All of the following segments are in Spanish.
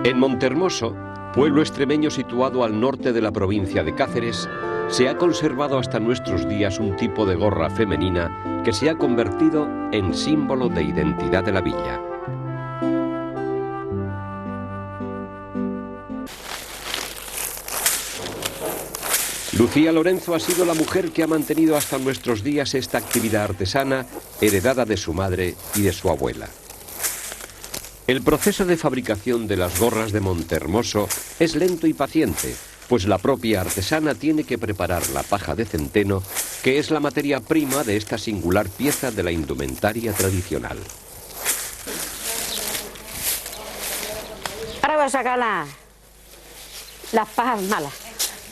En Montermoso, pueblo extremeño situado al norte de la provincia de Cáceres, se ha conservado hasta nuestros días un tipo de gorra femenina que se ha convertido en símbolo de identidad de la villa. Lucía Lorenzo ha sido la mujer que ha mantenido hasta nuestros días esta actividad artesana heredada de su madre y de su abuela. El proceso de fabricación de las gorras de Montermoso es lento y paciente, pues la propia artesana tiene que preparar la paja de centeno, que es la materia prima de esta singular pieza de la indumentaria tradicional. Ahora voy a sacar las pajas malas.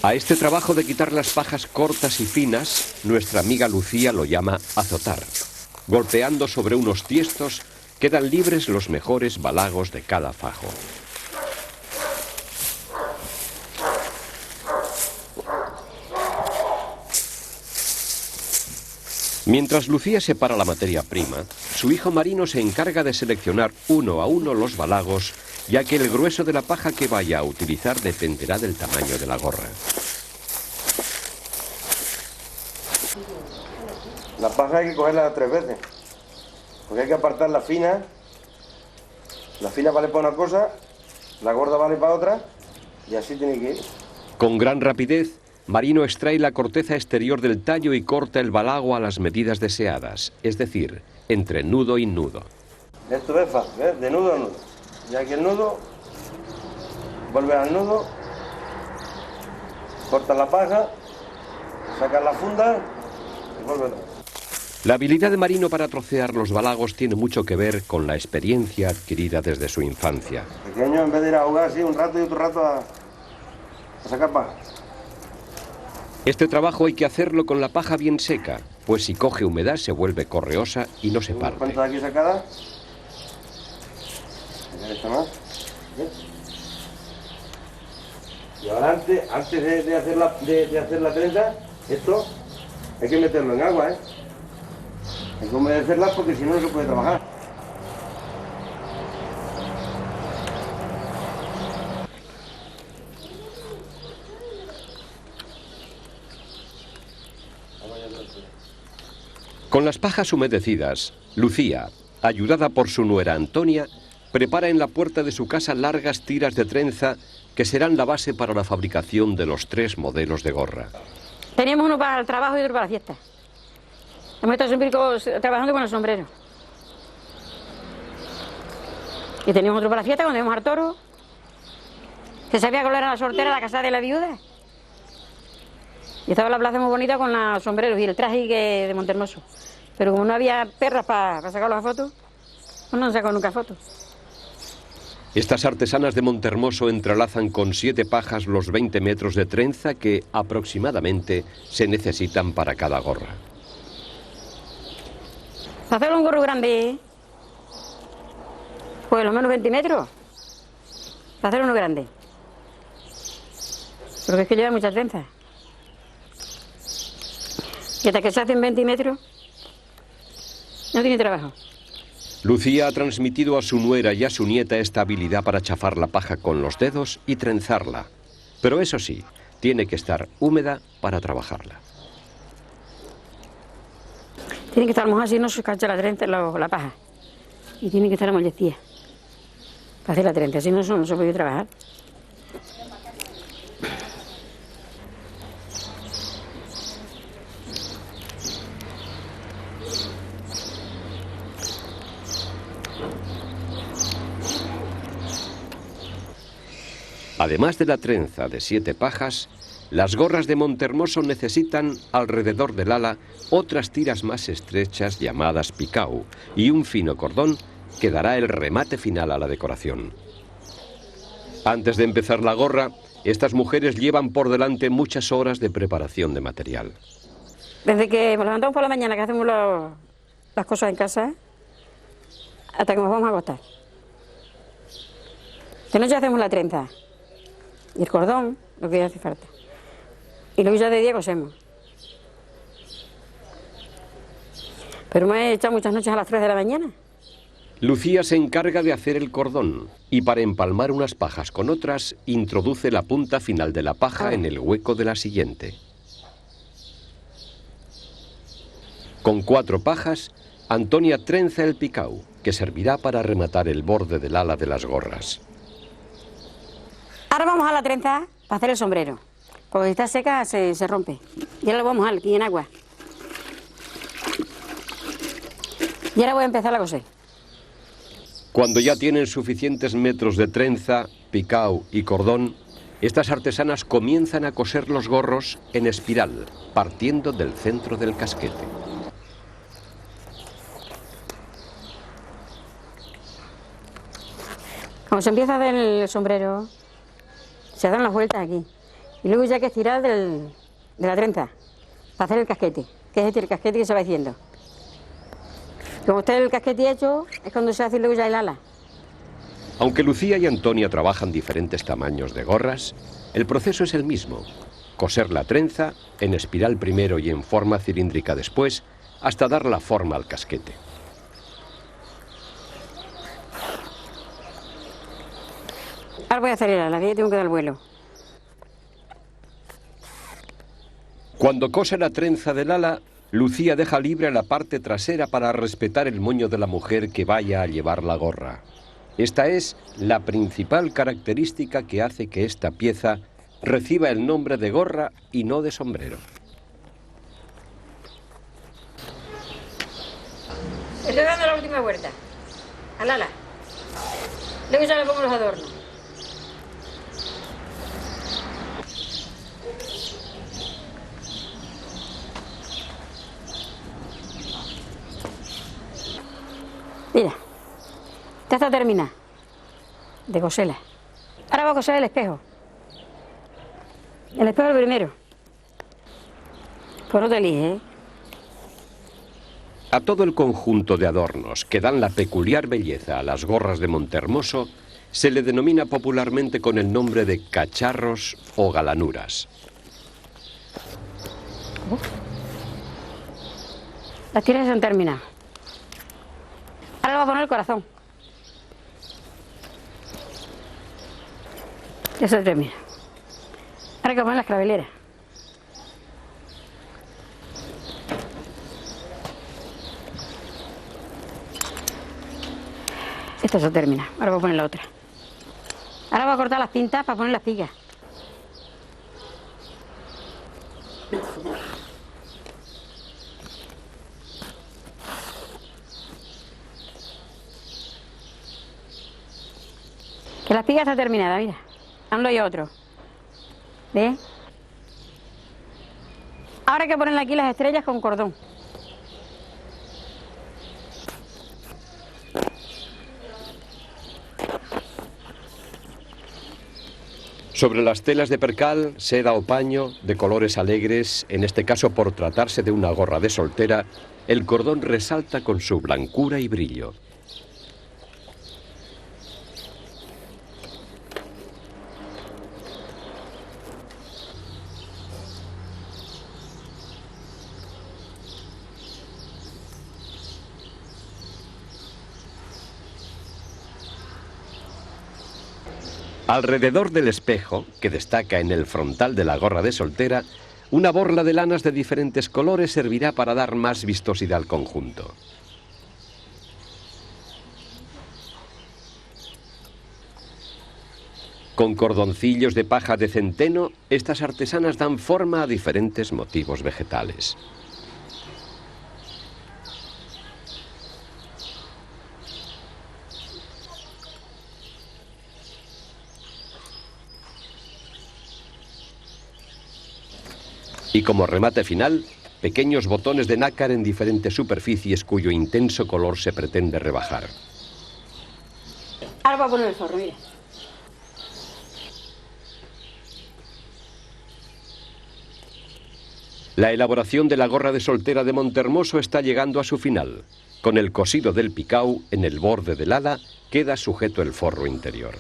A este trabajo de quitar las pajas cortas y finas, nuestra amiga Lucía lo llama azotar. Golpeando sobre unos tiestos, quedan libres los mejores balagos de cada fajo. Mientras Lucía separa la materia prima, su hijo Marino se encarga de seleccionar uno a uno los balagos, ya que el grueso de la paja que vaya a utilizar dependerá del tamaño de la gorra. La paja hay que cogerla 3 veces, porque hay que apartar la fina vale para una cosa, la gorda vale para otra, y así tiene que ir. Con gran rapidez, Marino extrae la corteza exterior del tallo y corta el balago a las medidas deseadas, es decir, entre nudo y nudo. Esto es fácil, ¿ves? De nudo a nudo. Ya que el nudo, vuelve al nudo, cortas la paja, sacas la funda y vuelve otra vez. La habilidad de Marino para trocear los balagos tiene mucho que ver con la experiencia adquirida desde su infancia. Pequeño, en vez de ir a jugar así un rato y otro rato a sacar paja. Este trabajo hay que hacerlo con la paja bien seca, pues si coge humedad se vuelve correosa y no se parte. ¿Cuántas aquí sacadas? Esta más. Y ahora antes de hacer la trenza, esto hay que meterlo en agua, ¿eh? Hay que humedecerla porque si no, no se puede trabajar. Con las pajas humedecidas, Lucía, ayudada por su nuera Antonia, prepara en la puerta de su casa largas tiras de trenza que serán la base para la fabricación de los 3 modelos de gorra. Teníamos uno para el trabajo y otro para la fiesta. Hemos estado siempre trabajando con el sombrero. Y teníamos otro para la fiesta cuando íbamos al toro. Que sabía que era la soltera, la casa de la viuda. Y estaba la plaza muy bonita con los sombreros y el traje de Montermoso. Pero como no había perras para sacar las fotos, pues no han sacado nunca fotos. Estas artesanas de Montermoso entrelazan con 7 pajas los 20 metros de trenza que aproximadamente se necesitan para cada gorra. Para hacer un gorro grande, pues lo menos 20 metros. Para hacer uno grande. Porque es que lleva muchas trenzas. Y hasta que se hacen 20 metros, no tiene trabajo. Lucía ha transmitido a su nuera y a su nieta esta habilidad para chafar la paja con los dedos y trenzarla. Pero eso sí, tiene que estar húmeda para trabajarla. Tiene que estar mojada, si no se cacha la trenza, la paja. Y tiene que estar amollecida para hacer la trenza, si no, no se puede trabajar. Además de la trenza de 7 pajas, las gorras de Montermoso necesitan, alrededor del ala, otras tiras más estrechas llamadas picau y un fino cordón que dará el remate final a la decoración. Antes de empezar la gorra, estas mujeres llevan por delante muchas horas de preparación de material. Desde que nos levantamos por la mañana, que hacemos las cosas en casa, hasta que nos vamos a acostar. De noche hacemos la trenza y el cordón, lo que hace falta. Y luego ya de día cosemos. Pero me he echado muchas noches a las 3 de la mañana. Lucía se encarga de hacer el cordón y para empalmar unas pajas con otras, introduce la punta final de la paja en el hueco de la siguiente. Con 4 pajas, Antonia trenza el picau, que servirá para rematar el borde del ala de las gorras. Ahora vamos a la trenza para hacer el sombrero, porque si está seca se rompe. Y ahora lo vamos a mojar aquí en agua. Y ahora voy a empezar a coser. Cuando ya tienen suficientes metros de trenza, picau y cordón, estas artesanas comienzan a coser los gorros en espiral, partiendo del centro del casquete. Cuando se empieza a hacer el sombrero, se dan las vueltas aquí. Y luego ya hay que estirar de la trenza para hacer el casquete, que es el casquete que se va haciendo. Como está el casquete hecho, es cuando se hace luego ya el ala. Aunque Lucía y Antonia trabajan diferentes tamaños de gorras, el proceso es el mismo. Coser la trenza, en espiral primero y en forma cilíndrica después, hasta dar la forma al casquete. Ahora voy a hacer el ala, que ya tengo que dar el vuelo. Cuando cose la trenza del ala, Lucía deja libre la parte trasera para respetar el moño de la mujer que vaya a llevar la gorra. Esta es la principal característica que hace que esta pieza reciba el nombre de gorra y no de sombrero. Estoy dando la última vuelta al ala. Luego ya le pongo los adornos. Mira, ya está terminada de coserla. Ahora voy a coser el espejo. El espejo es el primero. Pues no te eliges, ¿eh? A todo el conjunto de adornos que dan la peculiar belleza a las gorras de Montehermoso se le denomina popularmente con el nombre de cacharros o galanuras. Las tiras se han terminado. Ahora le voy a poner el corazón. Ya se termina. Ahora hay que poner las claveleras. Esta se termina. Ahora voy a poner la otra. Ahora voy a cortar las pintas para poner las pigas. Que la espiga está terminada, mira. Ando yo otro. ¿Ves? Ahora hay que ponerle aquí las estrellas con cordón. Sobre las telas de percal, seda o paño, de colores alegres, en este caso por tratarse de una gorra de soltera, el cordón resalta con su blancura y brillo. Alrededor del espejo, que destaca en el frontal de la gorra de soltera, una borla de lanas de diferentes colores servirá para dar más vistosidad al conjunto. Con cordoncillos de paja de centeno, estas artesanas dan forma a diferentes motivos vegetales. Y como remate final, pequeños botones de nácar en diferentes superficies cuyo intenso color se pretende rebajar. Ahora voy a poner el zorro, mira. La elaboración de la gorra de soltera de Montehermoso está llegando a su final. Con el cosido del picau en el borde del ala queda sujeto el forro interior.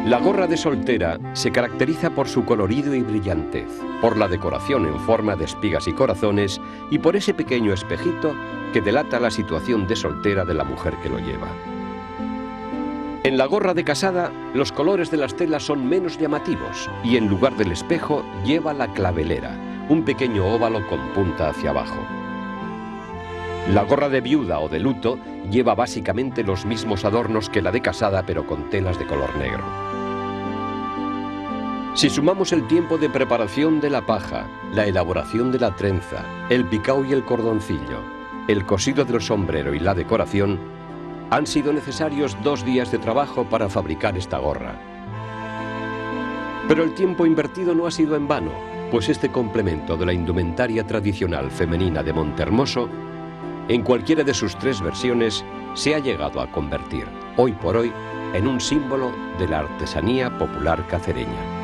La gorra de soltera se caracteriza por su colorido y brillantez, por la decoración en forma de espigas y corazones y por ese pequeño espejito que delata la situación de soltera de la mujer que lo lleva. En la gorra de casada, los colores de las telas son menos llamativos y en lugar del espejo lleva la clavelera, un pequeño óvalo con punta hacia abajo. La gorra de viuda o de luto lleva básicamente los mismos adornos que la de casada, pero con telas de color negro. Si sumamos el tiempo de preparación de la paja, la elaboración de la trenza, el picao y el cordoncillo, el cosido del sombrero y la decoración, han sido necesarios 2 días de trabajo para fabricar esta gorra. Pero el tiempo invertido no ha sido en vano, pues este complemento de la indumentaria tradicional femenina de Montehermoso, en cualquiera de sus 3 versiones, se ha llegado a convertir, hoy por hoy, en un símbolo de la artesanía popular cacereña.